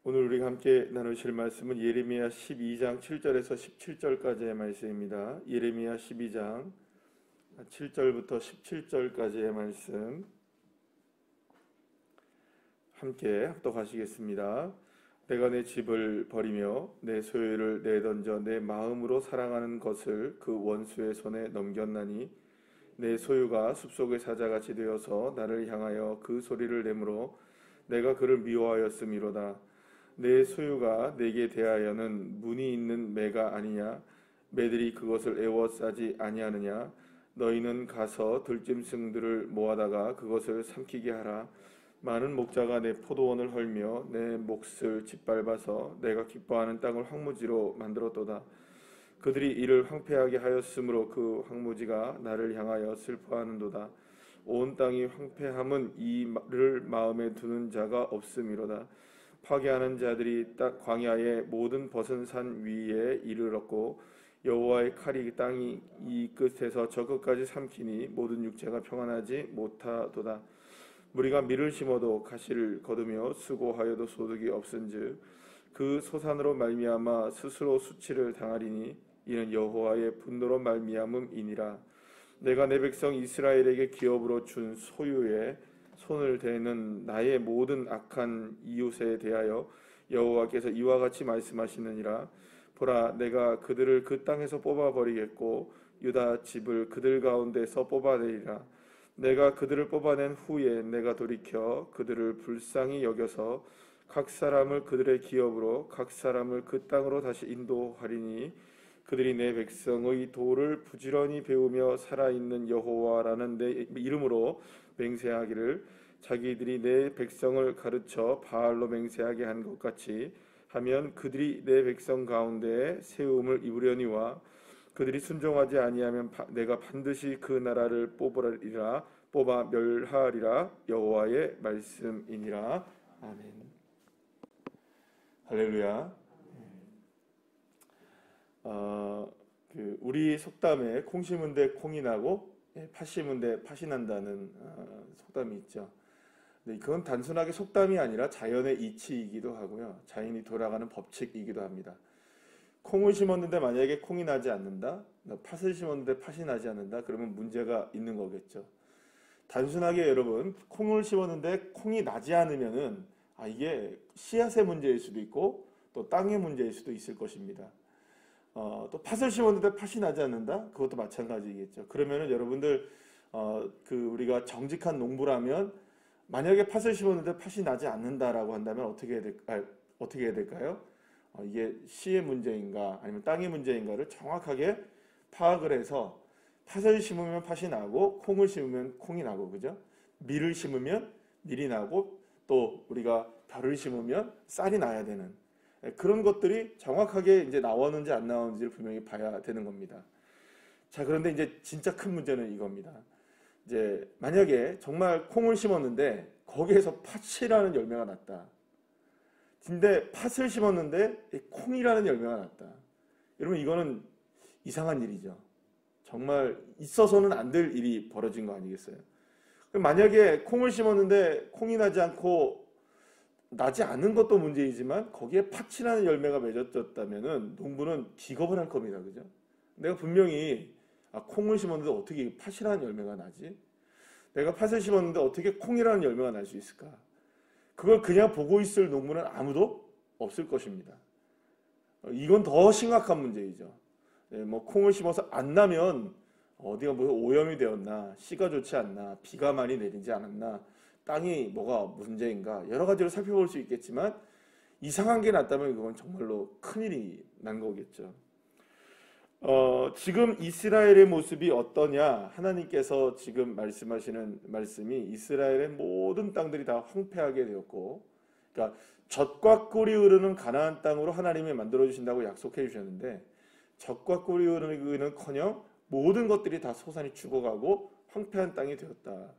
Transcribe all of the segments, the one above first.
오늘 우리가 함께 나누실 말씀은 예레미야 12장 7절에서 17절까지의 말씀입니다. 예레미야 12장 7절부터 17절까지의 말씀 함께 합독하시겠습니다. 내가 내 집을 버리며 내 소유를 내던져 내 마음으로 사랑하는 것을 그 원수의 손에 넘겼나니 내 소유가 숲속의 사자같이 되어서 나를 향하여 그 소리를 내므로 내가 그를 미워하였음이로다. 내 소유가 내게 대하여는 문이 있는 매가 아니냐? 매들이 그것을 애워싸지 아니하느냐? 너희는 가서 들짐승들을 모아다가 그것을 삼키게 하라. 많은 목자가 내 포도원을 헐며 내 몫을 짓밟아서 내가 기뻐하는 땅을 황무지로 만들었도다. 그들이 이를 황폐하게 하였으므로 그 황무지가 나를 향하여 슬퍼하는도다. 온 땅이 황폐함은 이를 마음에 두는 자가 없음이로다. 파괴하는 자들이 광야의 모든 벗은 산 위에 이르렀고 여호와의 칼이 땅이 이 끝에서 저 끝까지 삼키니 모든 육체가 평안하지 못하도다. 무리가 밀을 심어도 가시를 거두며 수고하여도 소득이 없은즉 그 소산으로 말미암아 스스로 수치를 당하리니 이는 여호와의 분노로 말미암음이니라. 내가 내 백성 이스라엘에게 기업으로 준 소유에 손을 대는 나의 모든 악한 이웃에 대하여 여호와께서 이와 같이 말씀하시느니라. 보라, 내가 그들을 그 땅에서 뽑아버리겠고 유다 집을 그들 가운데서 뽑아내리라. 내가 그들을 뽑아낸 후에 내가 돌이켜 그들을 불쌍히 여겨서 각 사람을 그들의 기업으로 각 사람을 그 땅으로 다시 인도하리니 그들이 내 백성의 도를 부지런히 배우며 살아있는 여호와라는 내 이름으로 맹세하기를 자기들이 내 백성을 가르쳐 바알로 맹세하게 한 것 같이 하면 그들이 내 백성 가운데에 세움을 입으려니와 그들이 순종하지 아니하면 내가 반드시 그 나라를 뽑아 멸하리라. 여호와의 말씀이니라. 아멘. 할렐루야. 우리 속담에 콩 심은 데 콩이 나고 팥 심은 데 팥이 난다는 속담이 있죠. 근데 그건 단순하게 속담이 아니라 자연의 이치이기도 하고요. 자연이 돌아가는 법칙이기도 합니다. 콩을 심었는데 만약에 콩이 나지 않는다, 팥을 심었는데 팥이 나지 않는다, 그러면 문제가 있는 거겠죠. 단순하게 여러분, 콩을 심었는데 콩이 나지 않으면은 이게 씨앗의 문제일 수도 있고 또 땅의 문제일 수도 있을 것입니다. 또 팥을 심었는데 팥이 나지 않는다? 그것도 마찬가지겠죠. 그러면은 여러분들 우리가 정직한 농부라면 만약에 팥을 심었는데 팥이 나지 않는다라고 한다면 어떻게 해야 될까요? 이게 씨의 문제인가 아니면 땅의 문제인가를 정확하게 파악을 해서 팥을 심으면 팥이 나고 콩을 심으면 콩이 나고, 그죠? 밀을 심으면 밀이 나고 또 우리가 벼를 심으면 쌀이 나야 되는 그런 것들이 정확하게 이제 나오는지 안 나오는지를 분명히 봐야 되는 겁니다. 자, 그런데 이제 진짜 큰 문제는 이겁니다. 이제 만약에 정말 콩을 심었는데 거기에서 팥이라는 열매가 났다. 근데 팥을 심었는데 콩이라는 열매가 났다. 여러분, 이거는 이상한 일이죠. 정말 있어서는 안 될 일이 벌어진 거 아니겠어요? 만약에 콩을 심었는데 콩이 나지 않고 나지 않은 것도 문제이지만 거기에 팥이라는 열매가 맺어졌다면은 농부는 기겁을 할 겁니다. 그죠? 내가 분명히 콩을 심었는데 어떻게 팥이라는 열매가 나지? 내가 팥을 심었는데 어떻게 콩이라는 열매가 날 수 있을까? 그걸 그냥 보고 있을 농부는 아무도 없을 것입니다. 이건 더 심각한 문제이죠. 뭐 콩을 심어서 안 나면 어디가 뭐 오염이 되었나, 씨가 좋지 않나, 비가 많이 내리지 않았나, 땅이 뭐가 문제인가 여러 가지로 살펴볼 수 있겠지만 이상한 게 났다면 그건 정말로 큰일이 난 거겠죠. 지금 이스라엘의 모습이 어떠냐? 하나님께서 지금 말씀하시는 말씀이 이스라엘의 모든 땅들이 다 황폐하게 되었고, 그러니까 젖과 꿀이 흐르는 가나안 땅으로 하나님이 만들어 주신다고 약속해 주셨는데 젖과 꿀이 흐르는커녕 모든 것들이 다 소산이 죽어가고 황폐한 땅이 되었다.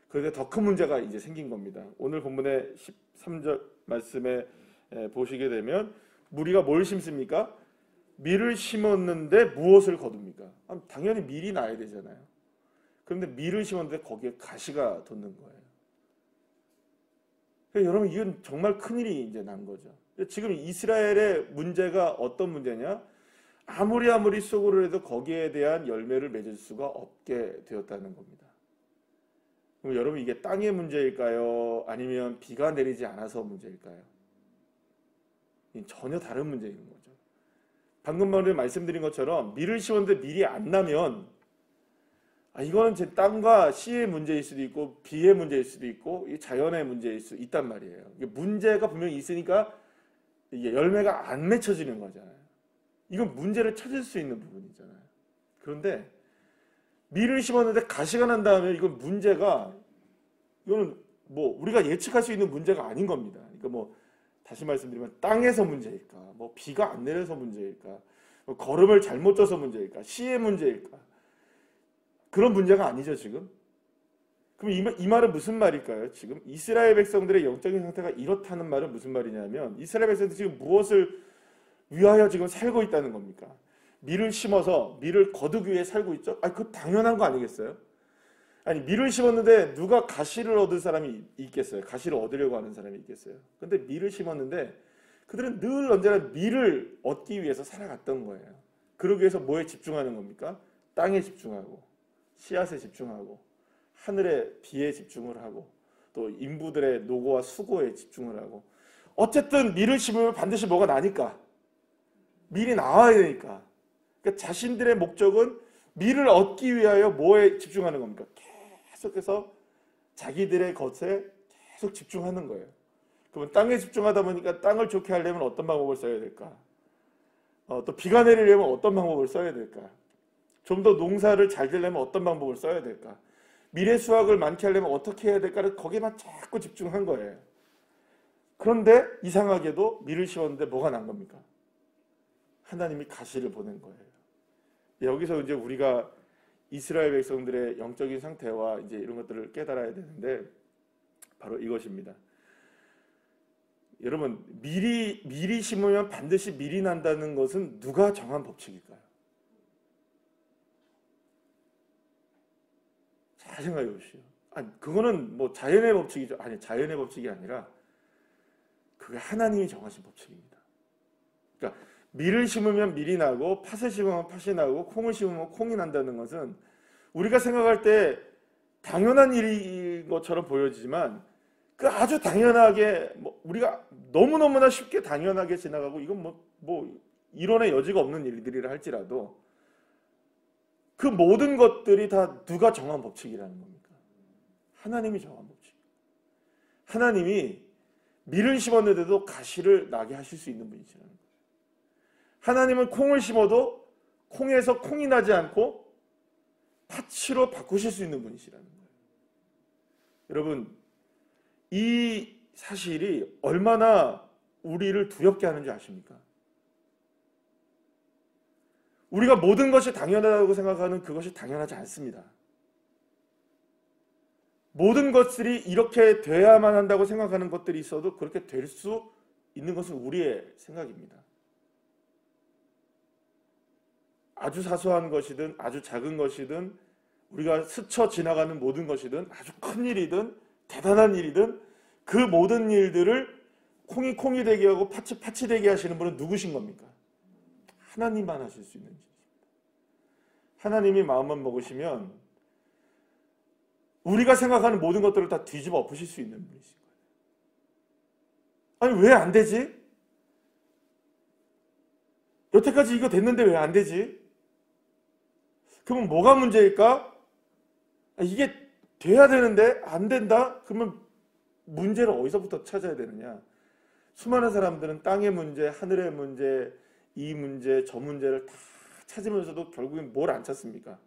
그런데 더 큰 문제가 이제 생긴 겁니다. 오늘 본문의 13절 말씀에 보시게 되면 무리가 뭘 심습니까? 밀을 심었는데 무엇을 거둡니까? 당연히 밀이 나야 되잖아요. 그런데 밀을 심었는데 거기에 가시가 돋는 거예요. 여러분 이건 정말 큰일이 이제 난 거죠. 지금 이스라엘의 문제가 어떤 문제냐? 아무리 쏘고를 해도 거기에 대한 열매를 맺을 수가 없게 되었다는 겁니다. 그럼 여러분 이게 땅의 문제일까요? 아니면 비가 내리지 않아서 문제일까요? 전혀 다른 문제인 거죠. 방금 전에 말씀드린 것처럼 밀을 심었는데 밀이 안 나면 이거는 제 땅과 씨의 문제일 수도 있고 비의 문제일 수도 있고 자연의 문제일 수 있단 말이에요. 문제가 분명히 있으니까 이게 열매가 안 맺혀지는 거잖아요. 이건 문제를 찾을 수 있는 부분이잖아요. 그런데 밀을 심었는데 가시가 난 다음에 이건 문제가 이거는 뭐 우리가 예측할 수 있는 문제가 아닌 겁니다. 그러니까 뭐 다시 말씀드리면 땅에서 문제일까, 뭐 비가 안 내려서 문제일까, 뭐 걸음을 잘못 쪄서 문제일까, 씨의 문제일까, 그런 문제가 아니죠 지금. 그럼 이 말은 무슨 말일까요? 지금 이스라엘 백성들의 영적인 상태가 이렇다는 말은 무슨 말이냐면 이스라엘 백성들이 지금 무엇을 위하여 지금 살고 있다는 겁니까? 밀을 심어서 밀을 거두기 위해 살고 있죠? 그거 당연한 거 아니겠어요? 아니 밀을 심었는데 누가 가시를 얻을 사람이 있겠어요? 가시를 얻으려고 하는 사람이 있겠어요? 근데 밀을 심었는데 그들은 늘 언제나 밀을 얻기 위해서 살아갔던 거예요. 그러기 위해서 뭐에 집중하는 겁니까? 땅에 집중하고 씨앗에 집중하고 하늘의 비에 집중을 하고 또 인부들의 노고와 수고에 집중을 하고 어쨌든 밀을 심으면 반드시 뭐가 나니까 밀이 나와야 되니까 그러니까 자신들의 목적은 밀을 얻기 위하여 뭐에 집중하는 겁니까? 계속해서 자기들의 것에 계속 집중하는 거예요. 그러면 땅에 집중하다 보니까 땅을 좋게 하려면 어떤 방법을 써야 될까? 또 비가 내리려면 어떤 방법을 써야 될까? 좀 더 농사를 잘 되려면 어떤 방법을 써야 될까? 미래 수확을 많게 하려면 어떻게 해야 될까를 거기에만 자꾸 집중한 거예요. 그런데 이상하게도 밀을 심었는데 뭐가 난 겁니까? 하나님이 가시를 보낸 거예요. 여기서 이제 우리가 이스라엘 백성들의 영적인 상태와 이제 이런 것들을 깨달아야 되는데 바로 이것입니다. 여러분 밀이 심으면 반드시 밀이 난다는 것은 누가 정한 법칙일까요? 잘 생각해 보시오. 그거는 뭐 자연의 법칙이죠. 아니 자연의 법칙이 아니라 그게 하나님이 정하신 법칙입니다. 그러니까 밀을 심으면 밀이 나고 팥을 심으면 팥이 나고 콩을 심으면 콩이 난다는 것은 우리가 생각할 때 당연한 일인 것처럼 보여지지만 그 아주 당연하게 우리가 너무너무나 쉽게 당연하게 지나가고 이건 뭐 이론의 여지가 없는 일들이라 할지라도 그 모든 것들이 다 누가 정한 법칙이라는 겁니까? 하나님이 정한 법칙. 하나님이 밀을 심었는데도 가시를 나게 하실 수 있는 분이시라는 거예요. 하나님은 콩을 심어도 콩에서 콩이 나지 않고 팥으로 바꾸실 수 있는 분이시라는 거예요. 여러분 이 사실이 얼마나 우리를 두렵게 하는지 아십니까? 우리가 모든 것이 당연하다고 생각하는 그것이 당연하지 않습니다. 모든 것들이 이렇게 돼야만 한다고 생각하는 것들이 있어도 그렇게 될 수 있는 것은 우리의 생각입니다. 아주 사소한 것이든 아주 작은 것이든 우리가 스쳐 지나가는 모든 것이든 아주 큰 일이든 대단한 일이든 그 모든 일들을 콩이 콩이 되게 하고 팥이 팥이 되게 하시는 분은 누구신 겁니까? 하나님만 하실 수 있는 일입니다. 하나님이 마음만 먹으시면 우리가 생각하는 모든 것들을 다 뒤집어 엎으실 수 있는 분이신 거예요. 아니 왜 안 되지? 여태까지 이거 됐는데 왜 안 되지? 그러면 뭐가 문제일까? 이게 돼야 되는데 안 된다? 그러면 문제를 어디서부터 찾아야 되느냐? 수많은 사람들은 땅의 문제, 하늘의 문제, 이 문제, 저 문제를 다 찾으면서도 결국엔 뭘 안 찾습니까?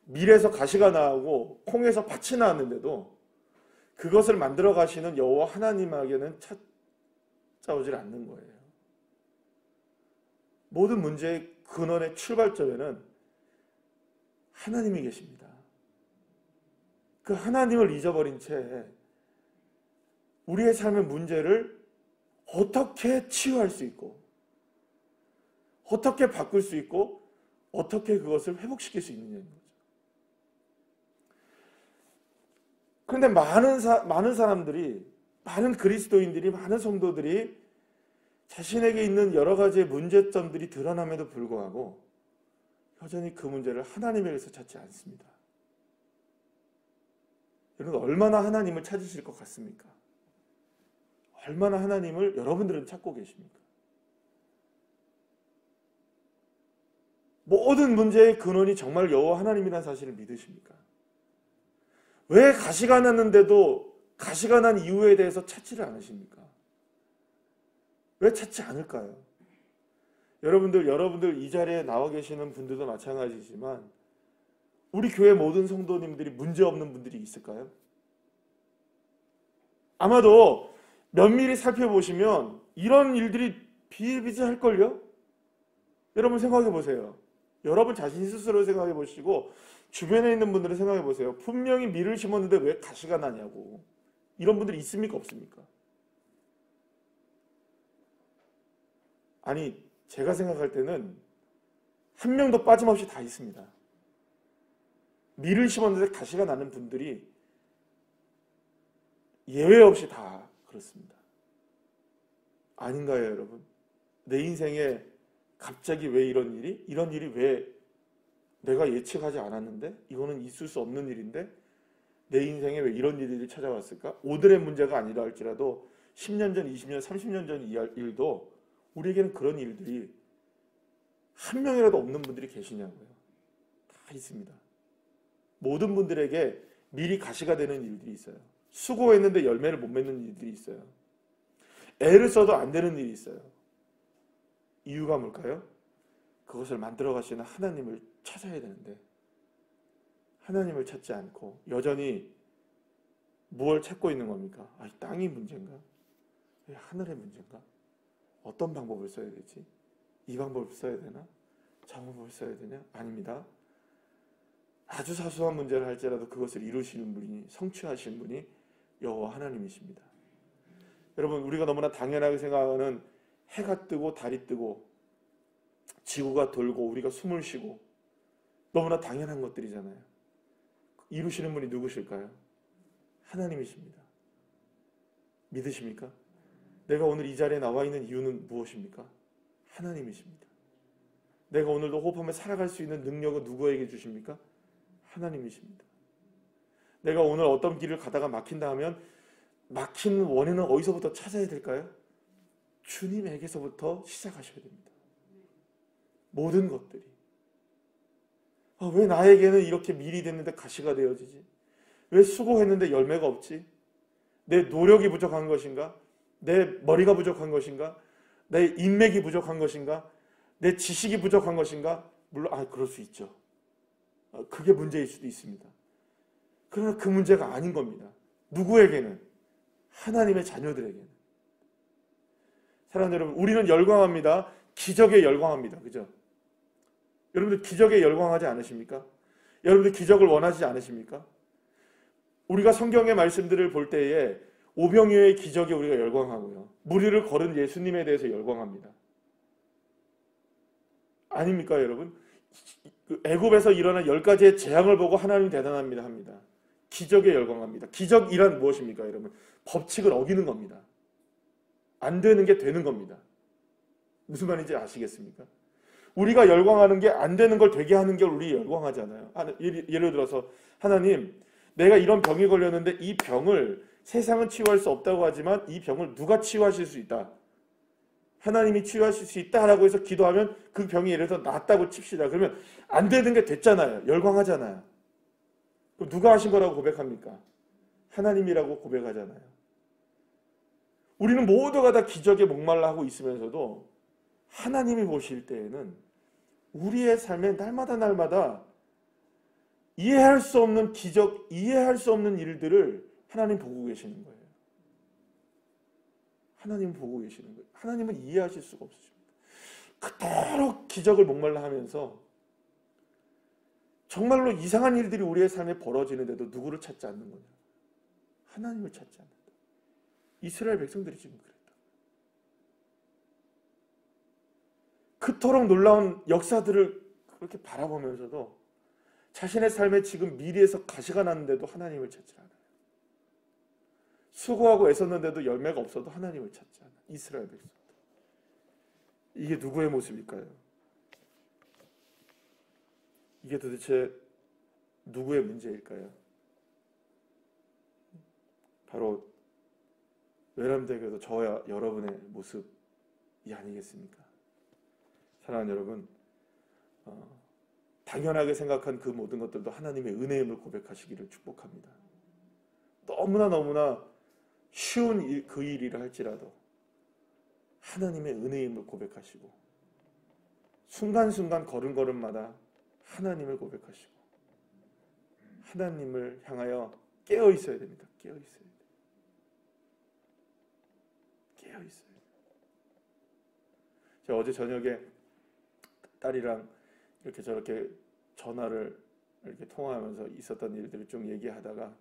밀에서 가시가 나오고 콩에서 팥이 나왔는데도 그것을 만들어 가시는 여호와 하나님에게는 찾아오질 않는 거예요. 모든 문제의 근원의 출발점에는 하나님이 계십니다. 그 하나님을 잊어버린 채 우리의 삶의 문제를 어떻게 치유할 수 있고 어떻게 바꿀 수 있고 어떻게 그것을 회복시킬 수 있느냐는 거죠. 그런데 많은 사람들이 많은 그리스도인들이, 많은 성도들이 자신에게 있는 여러 가지의 문제점들이 드러남에도 불구하고 여전히 그 문제를 하나님에게서 찾지 않습니다. 여러분, 얼마나 하나님을 찾으실 것 같습니까? 얼마나 하나님을 여러분들은 찾고 계십니까? 모든 문제의 근원이 정말 여호와 하나님이라는 사실을 믿으십니까? 왜 가시가 났는데도 가시가 난 이유에 대해서 찾지를 않으십니까? 왜 찾지 않을까요? 여러분들 이 자리에 나와 계시는 분들도 마찬가지지만 우리 교회 모든 성도님들이 문제없는 분들이 있을까요? 아마도 면밀히 살펴보시면 이런 일들이 비일비재할걸요? 여러분 생각해 보세요. 여러분 자신 스스로 생각해 보시고 주변에 있는 분들을 생각해 보세요. 분명히 밀을 심었는데 왜 가시가 나냐고. 이런 분들이 있습니까? 없습니까? 아니, 제가 생각할 때는 한 명도 빠짐없이 다 있습니다. 밀을 심었는데 가시가 나는 분들이 예외 없이 다 그렇습니다. 아닌가요, 여러분? 내 인생에 갑자기 왜 이런 일이 왜 내가 예측하지 않았는데? 이거는 있을 수 없는 일인데? 내 인생에 왜 이런 일들이 찾아왔을까? 오늘의 문제가 아니라 할지라도 10년 전, 20년, 30년 전 이 일도 우리에게는 그런 일들이 한 명이라도 없는 분들이 계시냐고요. 다 있습니다. 모든 분들에게 미리 가시가 되는 일들이 있어요. 수고했는데 열매를 못 맺는 일들이 있어요. 애를 써도 안 되는 일이 있어요. 이유가 뭘까요? 그것을 만들어 가시는 하나님을 찾아야 되는데 하나님을 찾지 않고 여전히 무엇을 찾고 있는 겁니까? 이 땅이 문제인가? 하늘의 문제인가? 어떤 방법을 써야 되지? 이 방법을 써야 되나? 저 방법을 써야 되냐? 아닙니다. 아주 사소한 문제를 할지라도 그것을 이루시는 분이, 성취하시는 분이 여호와 하나님이십니다. 여러분, 우리가 너무나 당연하게 생각하는 해가 뜨고 달이 뜨고 지구가 돌고 우리가 숨을 쉬고 너무나 당연한 것들이잖아요. 이루시는 분이 누구실까요? 하나님이십니다. 믿으십니까? 내가 오늘 이 자리에 나와 있는 이유는 무엇입니까? 하나님이십니다. 내가 오늘도 호흡하며 살아갈 수 있는 능력은 누구에게 주십니까? 하나님이십니다. 내가 오늘 어떤 길을 가다가 막힌다 하면 막힌 원인은 어디서부터 찾아야 될까요? 주님에게서부터 시작하셔야 됩니다. 모든 것들이. 왜 나에게는 이렇게 밀이 됐는데 가시가 되어지지? 왜 수고했는데 열매가 없지? 내 노력이 부족한 것인가? 내 머리가 부족한 것인가? 내 인맥이 부족한 것인가? 내 지식이 부족한 것인가? 물론 그럴 수 있죠. 그게 문제일 수도 있습니다. 그러나 그 문제가 아닌 겁니다. 누구에게는? 하나님의 자녀들에게는. 사랑하는 여러분, 우리는 열광합니다. 기적에 열광합니다. 그죠? 여러분들 기적에 열광하지 않으십니까? 여러분들 기적을 원하지 않으십니까? 우리가 성경의 말씀들을 볼 때에 오병이어의 기적에 우리가 열광하고요. 무리를 걸은 예수님에 대해서 열광합니다. 아닙니까, 여러분? 애굽에서 일어난 10가지의 재앙을 보고 하나님 대단합니다 합니다. 기적에 열광합니다. 기적이란 무엇입니까, 여러분? 법칙을 어기는 겁니다. 안 되는 게 되는 겁니다. 무슨 말인지 아시겠습니까? 우리가 열광하는 게 안 되는 걸 되게 하는 게 우리 열광하잖아요. 예를 들어서 하나님, 내가 이런 병이 걸렸는데 이 병을 세상은 치유할 수 없다고 하지만 이 병을 누가 치유하실 수 있다. 하나님이 치유하실 수 있다라고 해서 기도하면 그 병이 예를 들어서 낫다고 칩시다. 그러면 안 되는 게 됐잖아요. 열광하잖아요. 그럼 누가 하신 거라고 고백합니까? 하나님이라고 고백하잖아요. 우리는 모두가 다 기적에 목말라 하고 있으면서도 하나님이 보실 때에는 우리의 삶에 날마다 이해할 수 없는 기적, 이해할 수 없는 일들을 하나님 보고 계시는 거예요. 하나님 보고 계시는 거예요. 하나님은 이해하실 수가 없으십니다. 그토록 기적을 목말라 하면서 정말로 이상한 일들이 우리의 삶에 벌어지는데도 누구를 찾지 않는 거냐? 하나님을 찾지 않는다. 이스라엘 백성들이 지금 그랬다. 그토록 놀라운 역사들을 그렇게 바라보면서도 자신의 삶에 지금 미래에서 가시가 났는데도 하나님을 찾지 않아요. 수고하고 애썼는데도 열매가 없어도 하나님을 찾지 않아. 이스라엘 백성. 이게 누구의 모습일까요? 이게 도대체 누구의 문제일까요? 바로 외람되게도 저와 여러분의 모습이 아니겠습니까? 사랑하는 여러분, 당연하게 생각한 그 모든 것들도 하나님의 은혜임을 고백하시기를 축복합니다. 너무나 쉬운 그 일이라 할지라도 하나님의 은혜임을 고백하시고, 순간순간 걸음걸음마다 하나님을 고백하시고, 하나님을 향하여 깨어 있어야 됩니다. 깨어 있어야 돼요. 깨어 있어야 돼요. 제가 어제 저녁에 딸이랑 이렇게 저렇게 전화를 이렇게 통화하면서 있었던 일들을 좀 얘기하다가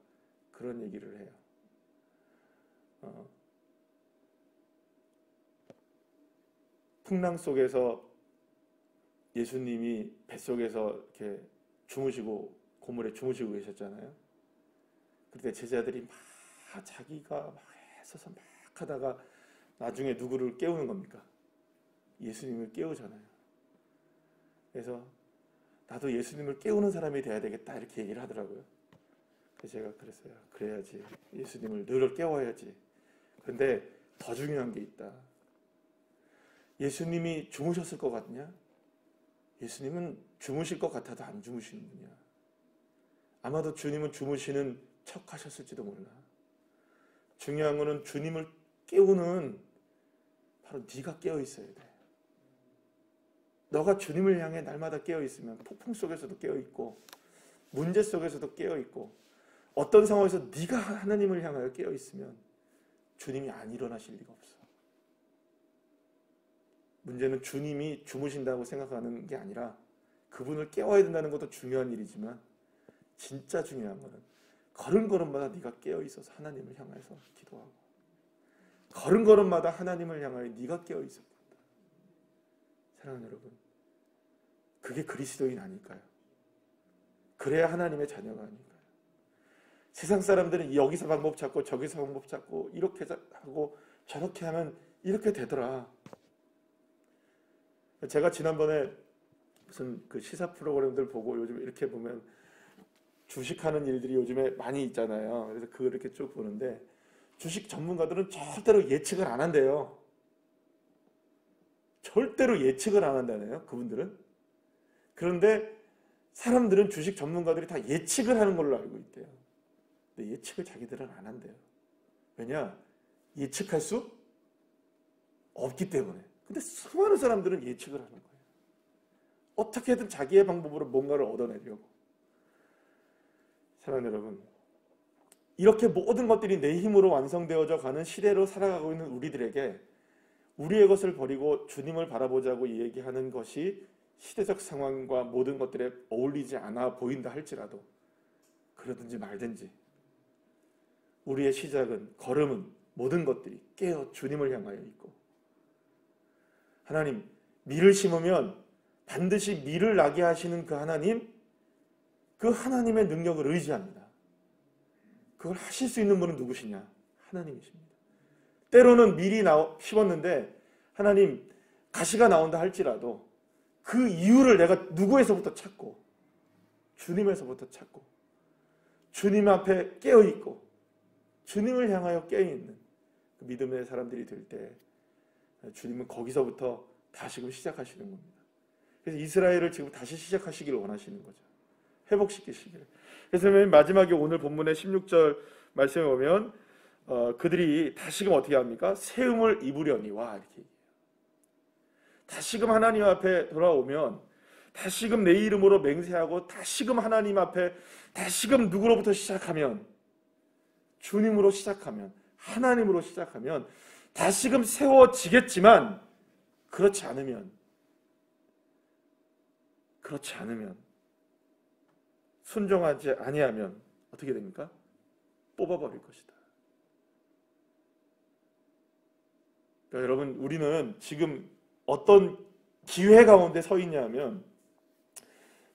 그런 얘기를 해요. 풍랑 속에서 예수님이 뱃속에서 이렇게 주무시고 고물에 주무시고 계셨잖아요. 그때 제자들이 막 자기가 막 애써서 막 하다가 나중에 누구를 깨우는 겁니까? 예수님을 깨우잖아요. 그래서 나도 예수님을 깨우는 사람이 돼야 되겠다 이렇게 얘기를 하더라고요. 그래서 제가 그랬어요. 그래야지. 예수님을 늘 깨워야지. 그런데 더 중요한 게 있다. 예수님이 주무셨을 것 같냐? 예수님은 주무실 것 같아도 안 주무시는 분이야. 아마도 주님은 주무시는 척 하셨을지도 몰라. 중요한 거는 주님을 깨우는 바로 네가 깨어 있어야 돼. 너가 주님을 향해 날마다 깨어 있으면 폭풍 속에서도 깨어 있고 문제 속에서도 깨어 있고 어떤 상황에서 네가 하나님을 향하여 깨어 있으면 주님이 안 일어나실 리가 없어. 문제는 주님이 주무신다고 생각하는 게 아니라 그분을 깨워야 된다는 것도 중요한 일이지만 진짜 중요한 거는 걸음걸음마다 네가 깨어 있어서 하나님을 향해서 기도하고 걸음걸음마다 하나님을 향하여 네가 깨어 있어야 된다. 사랑하는 여러분, 그게 그리스도인 아닐까요? 그래야 하나님의 자녀가 아닐까요? 세상 사람들은 여기서 방법 찾고 저기서 방법 찾고 이렇게 하고 저렇게 하면 이렇게 되더라. 제가 지난번에 무슨 그 시사 프로그램들 보고 요즘 이렇게 보면 주식하는 일들이 요즘에 많이 있잖아요. 그래서 그걸 이렇게 쭉 보는데 주식 전문가들은 절대로 예측을 안 한대요. 절대로 예측을 안 한다네요. 그분들은. 그런데 사람들은 주식 전문가들이 다 예측을 하는 걸로 알고 있대요. 근데 예측을 자기들은 안 한대요. 왜냐? 예측할 수 없기 때문에. 근데 수많은 사람들은 예측을 하는 거예요. 어떻게든 자기의 방법으로 뭔가를 얻어내려고. 사랑하는 여러분, 이렇게 모든 것들이 내 힘으로 완성되어져 가는 시대로 살아가고 있는 우리들에게 우리의 것을 버리고 주님을 바라보자고 얘기하는 것이 시대적 상황과 모든 것들에 어울리지 않아 보인다 할지라도 그러든지 말든지 우리의 시작은, 걸음은 모든 것들이 깨어 주님을 향하여 있고, 하나님, 밀을 심으면 반드시 밀을 나게 하시는 그 하나님, 그 하나님의 능력을 의지합니다. 그걸 하실 수 있는 분은 누구시냐? 하나님이십니다. 때로는 밀이 심었는데 하나님, 가시가 나온다 할지라도 그 이유를 내가 누구에서부터 찾고 주님에서부터 찾고 주님 앞에 깨어있고 주님을 향하여 깨어있는 그 믿음의 사람들이 될 때 주님은 거기서부터 다시금 시작하시는 겁니다. 그래서 이스라엘을 지금 다시 시작하시기를 원하시는 거죠. 회복시키시기를. 그래서 맨 마지막에 오늘 본문의 16절 말씀에 보면 그들이 다시금 어떻게 합니까? 세움을 입으려니와 이렇게 얘기해요. 다시금 하나님 앞에 돌아오면 다시금 내 이름으로 맹세하고 다시금 하나님 앞에 다시금 누구로부터 시작하면 주님으로 시작하면 하나님으로 시작하면 다시금 세워지겠지만 그렇지 않으면 순종하지 아니하면 어떻게 됩니까? 뽑아버릴 것이다. 그러니까 여러분, 우리는 지금 어떤 기회 가운데 서 있냐면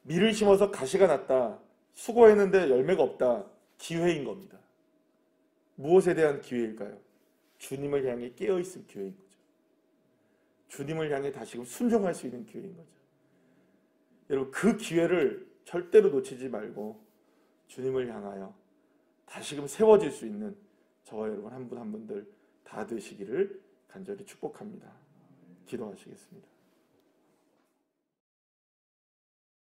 밀을 심어서 가시가 났다, 수고했는데 열매가 없다, 기회인 겁니다. 무엇에 대한 기회일까요? 주님을 향해 깨어있을 기회인 거죠. 주님을 향해 다시금 순종할 수 있는 기회인 거죠. 여러분, 그 기회를 절대로 놓치지 말고 주님을 향하여 다시금 세워질 수 있는 저와 여러분 한 분 한 분들 다 되시기를 간절히 축복합니다. 기도하시겠습니다.